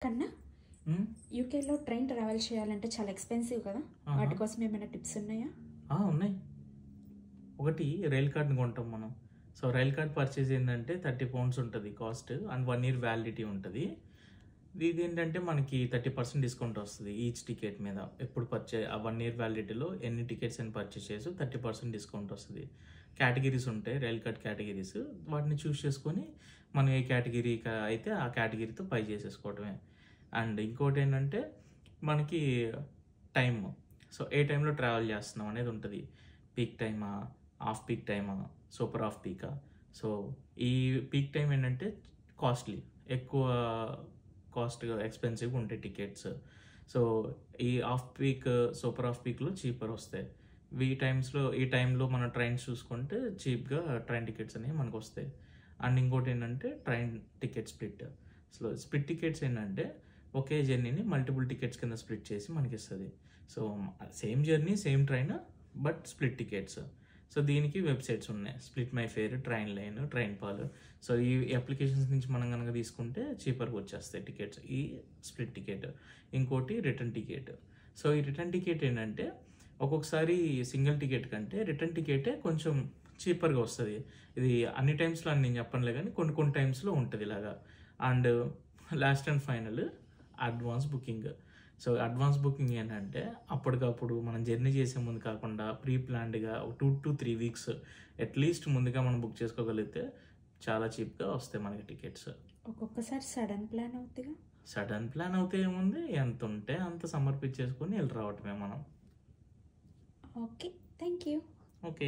కన్నా యూకేలో train travel చేయాలంటే చాలా ఎక్స్పెన్సివ్ కదా, వాటి కోసం ఏమైనా టిప్స్ ఉన్నాయా? ఉన్నాయి. ఒకటి రైల్ కార్డ్ని కొంటాం మనం. సో రైల్ కార్డ్ పర్చేజ్ ఏంటంటే £30 ఉంటుంది కాస్ట్, అండ్ 1 year వ్యాలిడిటీ ఉంటుంది. ఇది ఏంటంటే మనకి 30% డిస్కౌంట్ వస్తుంది ఈచ్ టికెట్ మీద. ఎప్పుడు ఆ 1 year వ్యాలిడిటీలో ఎన్ని టికెట్స్ అని పర్చేస్ చేసి 30% డిస్కౌంట్ వస్తుంది. కేటగిరీస్ ఉంటాయి, రైల్ కార్డ్ కేటగిరీస్. వాటిని చూస్ చేసుకొని మనం ఏ కేటగిరీ అయితే ఆ కేటగిరీతో పై చేసేసుకోవటమే. అండ్ ఇంకోటి ఏంటంటే మనకి టైమ్. సో ఏ టైంలో ట్రావెల్ చేస్తున్నాం అనేది ఉంటుంది. పీక్ టైమా, ఆఫ్ పీక్ టైమా, సూపర్ ఆఫ్ పీకా. సో ఈ పీక్ టైం ఏంటంటే కాస్ట్లీ, ఎక్కువ కాస్ట్గా ఎక్స్పెన్సివ్గా ఉంటాయి టికెట్స్. సో ఈ ఆఫ్ పీక్, సూపర్ ఆఫ్ పీక్లో చీపర్ వస్తాయి. ఈ టైంలో మనం ట్రైన్స్ చూసుకుంటే చీప్గా ట్రైన్ టికెట్స్ అనేవి మనకు వస్తాయి. అండ్ ఇంకోటి ఏంటంటే train ticket split. So split tickets ఏంటంటే ఒకే జర్నీని మల్టిపుల్ టికెట్స్ కింద స్ప్లిట్ చేసి మనకి ఇస్తుంది. So same journey, same train, but split tickets. So దీనికి వెబ్సైట్స్ ఉన్నాయి, Split My Fare, Trainline, TrainPal. So ఈ అప్లికేషన్స్ నుంచి మనం కనుక తీసుకుంటే చీపర్గా వచ్చేస్తాయి టికెట్స్, ఈ స్ప్లిట్ టికెట్. ఇంకోటి రిటర్న్ టికెట్. సో ఈ రిటర్న్ టికెట్ ఏంటంటే ఒక్కొక్కసారి సింగిల్ టికెట్ కంటే రిటర్న్ టికెటే కొంచెం చీపర్గా వస్తుంది. ఇది అన్ని టైమ్స్లో అని నేను చెప్పనులే, కానీ కొన్ని టైమ్స్లో ఉంటుంది ఇలాగా. And last and final advance booking. So advance booking ఏంటంటే అప్పటికప్పుడు మనం జర్నీ చేసే ముందు కాకుండా ప్రీ ప్లాన్డ్గా 2 to 3 weeks అట్లీస్ట్ ముందుగా మనం బుక్ చేసుకోగలిగితే చాలా చీప్గా వస్తాయి మనకి టికెట్స్. ఒక్కొక్కసారి సడన్ ప్లాన్ అవుతుందిగా. సడన్ ప్లాన్ అవుతే ఏముంది, ఎంత ఉంటే అంత సమర్పించేసుకొని వెళ్ళి రావటమే మనం. Okay, thank you. ఓకే.